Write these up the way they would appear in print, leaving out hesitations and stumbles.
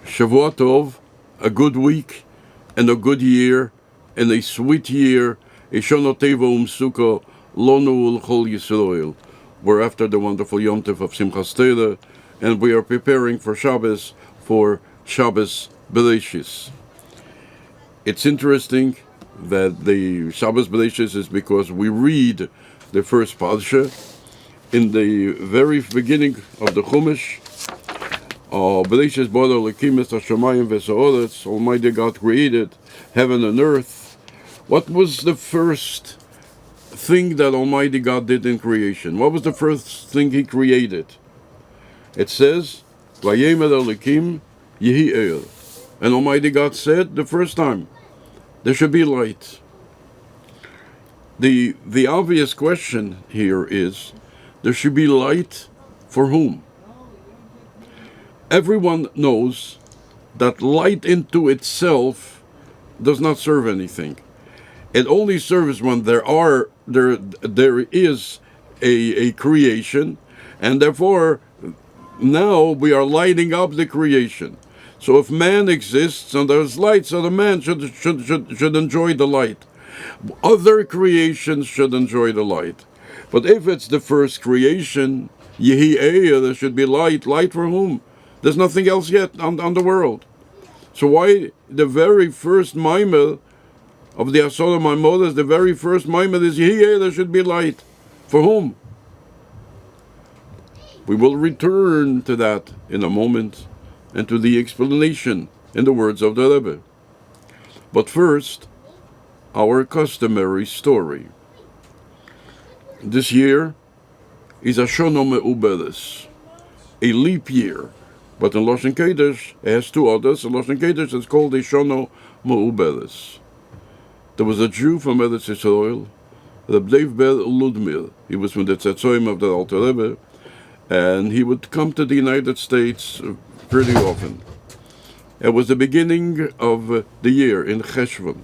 Shavua Tov, a good week, and a good year, and a sweet year, a Shono Tevo Sukkah, Lonu L'Chol Yisrael. We're after the wonderful Yom Tov of Simchas Torah, and we are preparing for Shabbos, for Shabbos Bereshis. It's interesting that the Shabbos Bereshis is because we read the first Parsha in the very beginning of the Chumash. Bereshis bara Elokim es hashamayim v'ha'aretz. Almighty God created heaven and earth. What was the first thing that Almighty God did in creation? What was the first thing He created? It says, Vayemer Elokim yehi eir. And Almighty God said the first time, there should be light. The obvious question here is, there should be light for whom? Everyone knows that light into itself does not serve anything. It only serves when there is a creation, and therefore now we are lighting up the creation. So if man exists and there's light, so the man should enjoy the light. Other creations should enjoy the light. But if it's the first creation, yehi eir, there should be light. Light for whom? There's nothing else yet on the world. So why the very first maimer of the Asora Maimodas, the very first maimer is yehi eir, there should be light. For whom? We will return to that in a moment, and to the explanation in the words of the Rebbe. But first, our customary story. This year is a Shono Meuberes, a leap year. But in Lashon Kodesh, it has two others. In Lashon Kodesh, it's called a Shono Meuberes. There was a Jew from Eretz Yisrael, Rabbi Ludmir. He was from the Tzatzoim of the Alter Rebbe, and he would come to the United States pretty often. It was the beginning of the year in Cheshvan,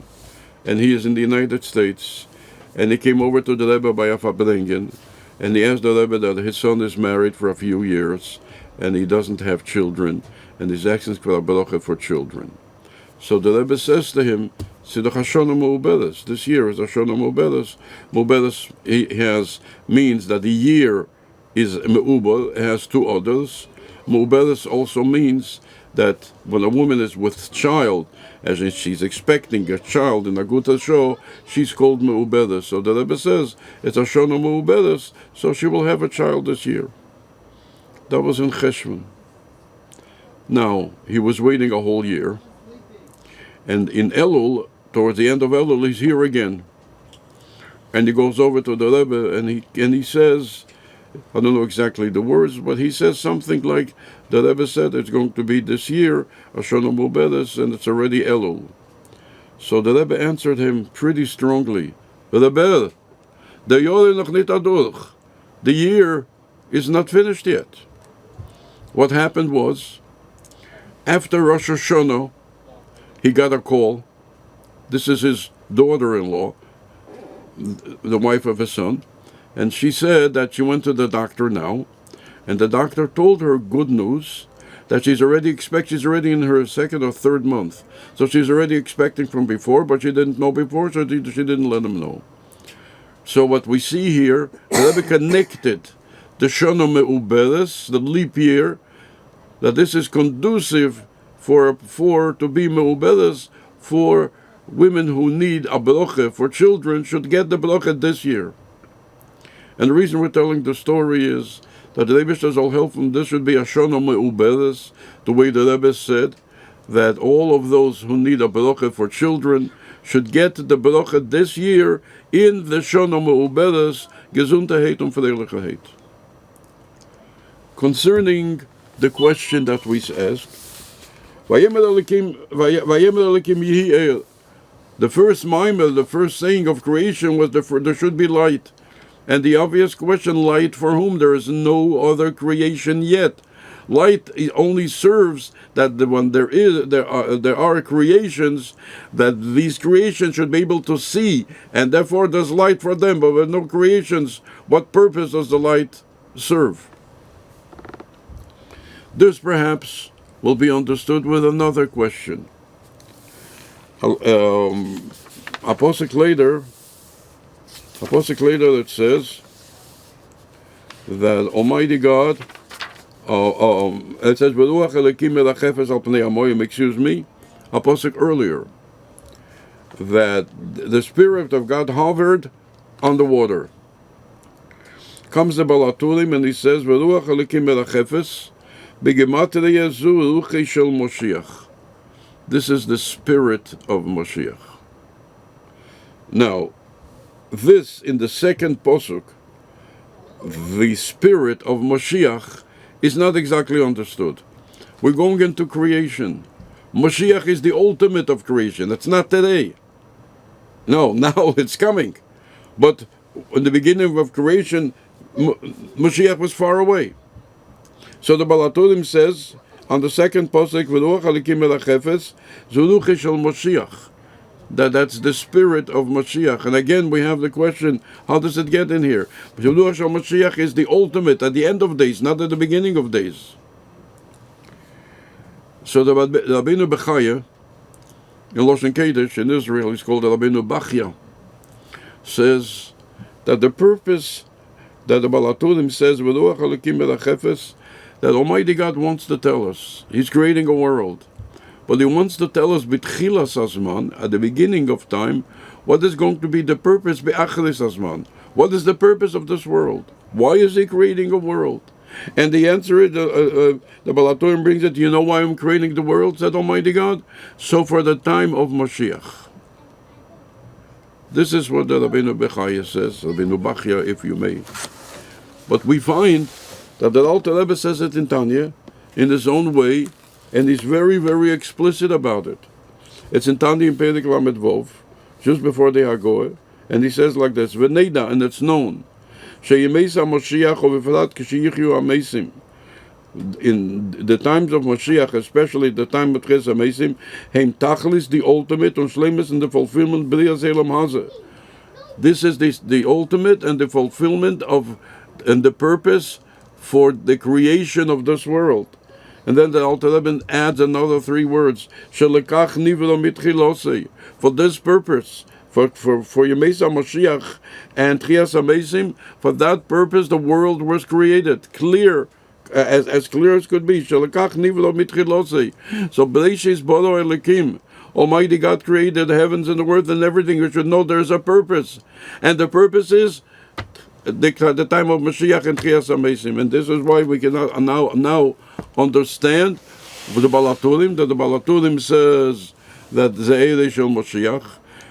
and he is in the United States, and he came over to the Rebbe by a Fabrengen, and he asked the Rebbe that his son is married for a few years, and he doesn't have children, and he's asking for a bracha for children. So the Rebbe says to him, Sidach Shono Meuberes, this year is a Shono Meuberes. Meuberes means that the year is Meuber, has two others. Meuberes also means that when a woman is with child, as in she's expecting a child in a Guta show, she's called Meuberes. So the Rebbe says, it's a Shono Meuberes, so she will have a child this year. That was in Cheshvan. Now, he was waiting a whole year, and in Elul, towards the end of Elul, he's here again. And he goes over to the Rebbe, and he says, I don't know exactly the words, but he says something like, the Rebbe said it's going to be this year, a Shono Meuberes, and it's already Elul. So the Rebbe answered him pretty strongly, Rebbe, the year is not finished yet. What happened was, after Rosh Hashanah, he got a call. This is his daughter-in-law, the wife of his son, and she said that she went to the doctor now, and the doctor told her good news, that she's already in her second or third month. So she's already expecting from before, but she didn't know before, so she didn't let him know. So what we see here, the Rebbe connected the Shono Meuberes, the leap year, that this is conducive for to be Meuberes for women who need a bracha, for children should get the bracha this year. And the reason we're telling the story is that the Rebbe says all help from this should be a Shono Meuberes, the way the Rebbe said that all of those who need a bracha for children should get the bracha this year in the Shono Meuberes, Gesundheit und Fröhlichkeit. Concerning the question that we asked, Vayemer Elokim yehi eir. The first maimer, the first saying of creation was there should be light. And the obvious question, light for whom? There is no other creation yet. Light only serves that when there are creations, that these creations should be able to see, and therefore there's light for them. But with no creations, what purpose does the light serve? This perhaps will be understood with another question. A posuk later that says that Almighty God, it says, excuse me, a posuk earlier, that the Spirit of God hovered on the water. Comes the Balatulim and he says, this is the Spirit of Moshiach. Now, this in the second posuk, the Spirit of Moshiach, is not exactly understood. We're going into creation. Moshiach is the ultimate of creation. It's not today. No, now it's coming. But in the beginning of creation, Moshiach was far away. So the Balatulim says, on the second posuk, Moshiach, that's the Spirit of Mashiach. And again, we have the question, how does it get in here? Mashiach is the ultimate at the end of days, not at the beginning of days. So the Rabbeinu Bechaya, in Loshen Kodesh, in Israel, he's called the Rabbeinu Bachya, says that the purpose that the Balatulim says, that Almighty God wants to tell us, He's creating a world. But He wants to tell us, B'tchilas Azman, at the beginning of time, what is going to be the purpose, B'acharis Azman. What is the purpose of this world? Why is He creating a world? And the answer is, the Balaturim brings it, you know why I'm creating the world, said Almighty God? So for the time of Mashiach. This is what the Rabbeinu Bechaya says, Rabbeinu Bachya, if you may. But we find that the Alter Rebbe says it in Tanya, in his own way, and he's very, very explicit about it. It's in Tanya in Perek Lamed Vov, just before the Hagoah, and he says like this, V'neida, and it's known, Sheyemeis HaMoshiach Ovifrat K'sheyichyu HaMeisim. In the times of Moshiach, especially the time of Ches HaMeisim, Heim Tachlis, the ultimate, and Shleimus, and the fulfillment, B'rias Elam Hazeh. This is the ultimate and the fulfillment of, and the purpose for the creation of this world. And then the Alter Rebbe adds another 3 words, Shelekach nivro mitchilosei, for this purpose, for Yemei HaMoshiach and Tchias HaMeisim, for that purpose the world was created, clear, as clear as could be. Shelekach nivro mitchilosei. So Bereishis Boro Elokim, Almighty God created the heavens and the earth and everything. You should know there's a purpose, and the purpose is the time of Mashiach and Tchias HaMeisim. And this is why we can now understand with the Balaturim, that the Balaturim says that Ze'ere Shel Mashiach,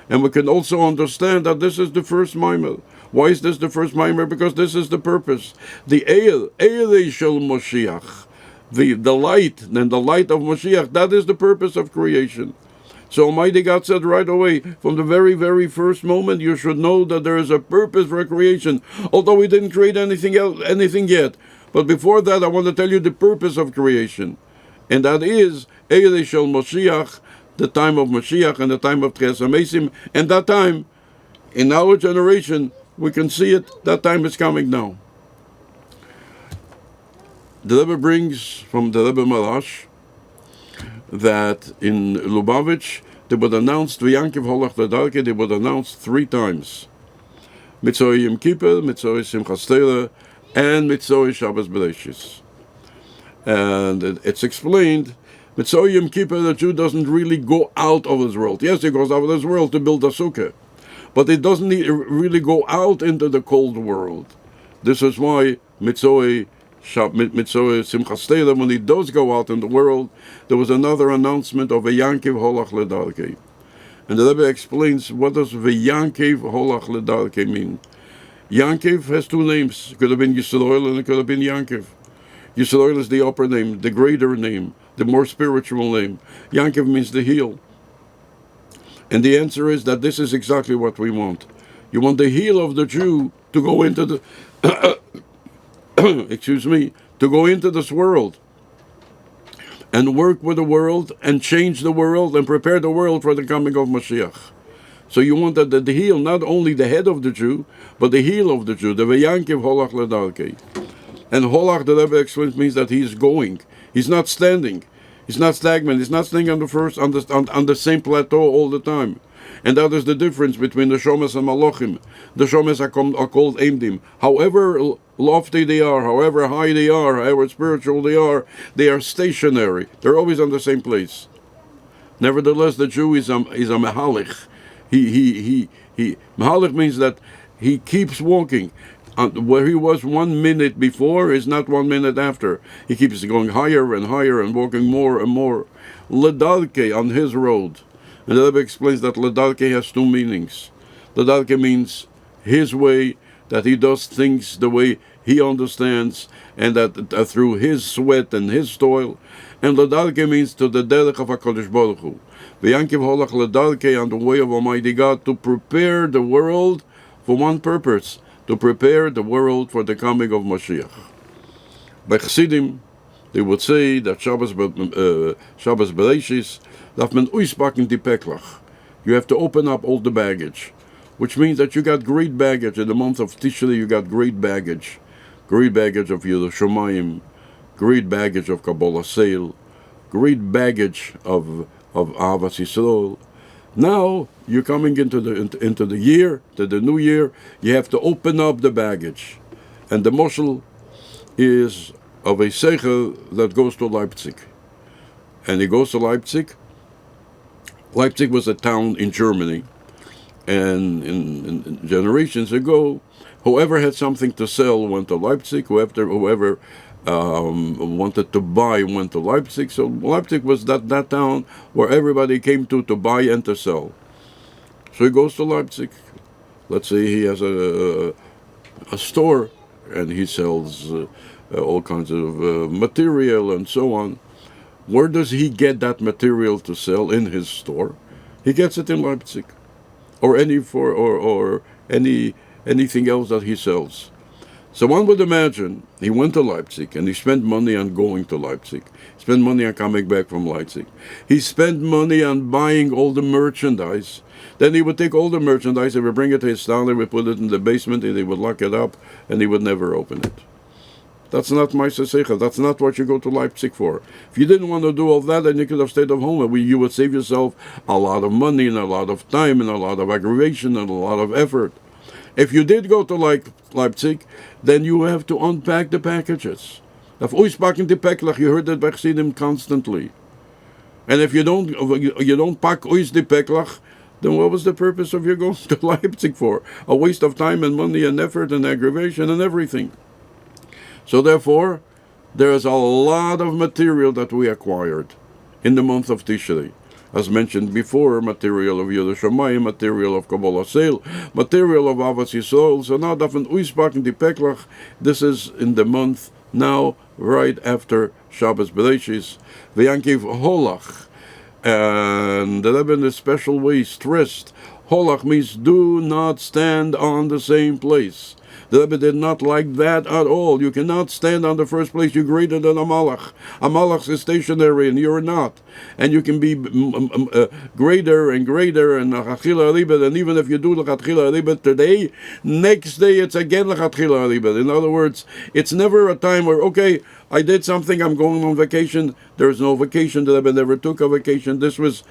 and we can also understand that this is the first Maimer. Why is this the first Maimer? Because this is the purpose. The Eire Shel Mashiach, the light, and the light of Mashiach, that is the purpose of creation. So Almighty God said right away, from the very, very first moment, you should know that there is a purpose for creation, although we didn't create anything yet. But before that, I want to tell you the purpose of creation. And that is, Eire Shel Mashiach, the time of Mashiach and the time of Tchias HaMeisim. And that time, in our generation, we can see it, that time is coming now. The Rebbe brings from the Rebbe Marash that in Lubavitch, they would announce, V'yankiv holach ledarke, they would announce 3 times. Mitzvah Yom Kippur, Mitzvah Simchas Torah, and Mitzvah Shabbos Bereshis. And it's explained, Mitzvah Yom Kippur, the Jew doesn't really go out of his world. Yes, he goes out of his world to build a sukkah, but he doesn't really go out into the cold world. This is why Mitzvah Simchas Torah, when he does go out in the world, there was another announcement of V'yankiv holach ledarke. And the Rebbe explains, what does V'yankiv holach ledarke mean? Yankiv has 2 names. It could have been Yisrael and it could have been Yankiv. Yisrael is the upper name, the greater name, the more spiritual name. Yankiv means the heel. And the answer is that this is exactly what we want. You want the heel of the Jew to go into the to go into this world and work with the world and change the world and prepare the world for the coming of Mashiach. So you want that the heel, not only the head of the Jew, but the heel of the Jew, the V'yankiv holach ledarke. And holach, the Rebbe explains, means that he's going. He's not standing. It's not stagnant. It's not staying on the same plateau all the time. And that is the difference between the Shomes and Malachim. The Shomes are called Eimdim. However lofty they are, however high they are, however spiritual they are stationary. They're always on the same place. Nevertheless, the Jew is a Mehalich. Mehalich means that he keeps walking. Where he was 1 minute before is not 1 minute after. He keeps going higher and higher and walking more and more. Ledalke, on his road. And the Rebbe explains that Ledalke has two meanings. Ledalke means his way, that he does things the way he understands, and that through his sweat and his toil. And Ledalke means to the derech of HaKadosh Baruch Hu. V'yankiv holach Ledalke, on the way of Almighty God, to prepare the world for one purpose, to prepare the world for the coming of Mashiach. By Chassidim, they would say that Shabbos Bereshis, darf man auspacken die Päcklach. You have to open up all the baggage, which means that you got great baggage. In the month of Tishrei, you got great baggage of Yerushalayim, great baggage of Kabbalah Seil, great baggage of Ahavas Yisrael. Now you're coming into the year, to the new year. You have to open up the baggage, and the moshel is of a seichel that goes to Leipzig, and he goes to Leipzig. Leipzig was a town in Germany, and in generations ago, whoever had something to sell went to Leipzig. Whoever wanted to buy went to Leipzig. So Leipzig was that town where everybody came to buy and to sell. So he goes to Leipzig. Let's say he has a store, and he sells all kinds of material and so on. Where does he get that material to sell? In his store. He gets it in Leipzig, or anything else that he sells. So one would imagine he went to Leipzig and he spent money on going to Leipzig. He spent money on coming back from Leipzig. He spent money on buying all the merchandise. Then he would take all the merchandise, he would bring it to his stall, he would put it in the basement, and he would lock it up, and he would never open it. That's not Ma'aseh Seichel. That's not what you go to Leipzig for. If you didn't want to do all that, then you could have stayed at home, and you would save yourself a lot of money and a lot of time and a lot of aggravation and a lot of effort. If you did go to Leipzig, then you have to unpack the packages. You heard that by Chassidim constantly. And if you don't pack ois the peklach, then what was the purpose of your going to Leipzig for? A waste of time and money and effort and aggravation and everything. So therefore, there is a lot of material that we acquired in the month of Tishrei. As mentioned before, material of Yerushalayim, material of Kabbalah Seil, material of Ahavas Yisrael. So now, Dafen Uispaken di Peklach, this is in the month now, right after Shabbos Bereshis, V'yankiv Holach. And the Rebbe in a special way stressed, Holach means do not stand on the same place. The Rebbe did not like that at all. You cannot stand on the first place. You're greater than a malach. A malach is stationary, and you're not. And you can be greater and greater, and lechatchila ribet. And even if you do lechatchila ribet today, next day it's again lechatchila ribet. In other words, it's never a time where, okay, I did something, I'm going on vacation. There is no vacation. The Rebbe never took a vacation. This was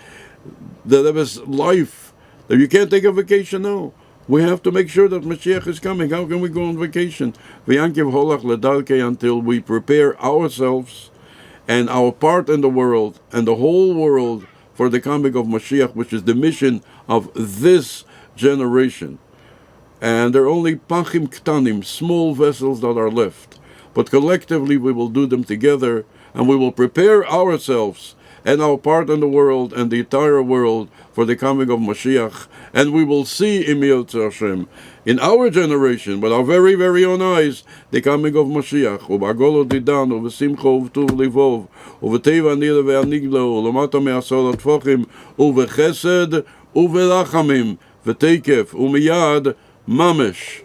the Rebbe's life. You can't take a vacation now. We have to make sure that Mashiach is coming. How can we go on vacation? V'yankiv holach ledalke, until we prepare ourselves and our part in the world and the whole world for the coming of Mashiach, which is the mission of this generation. And there are only pachim ktanim, small vessels that are left. But collectively we will do them together, and we will prepare ourselves and our part in the world and the entire world for the coming of Mashiach. And we will see Im Yirtzeh Hashem in our generation, with our very, very own eyes, the coming of Mashiach. Ubagolo didan, uvesimcho uvetuv livov, uveteva nira ve'aniglo, ulamata me'asor atfochim, uvechesed, uverachamim, vetekef, umiyad, mamesh.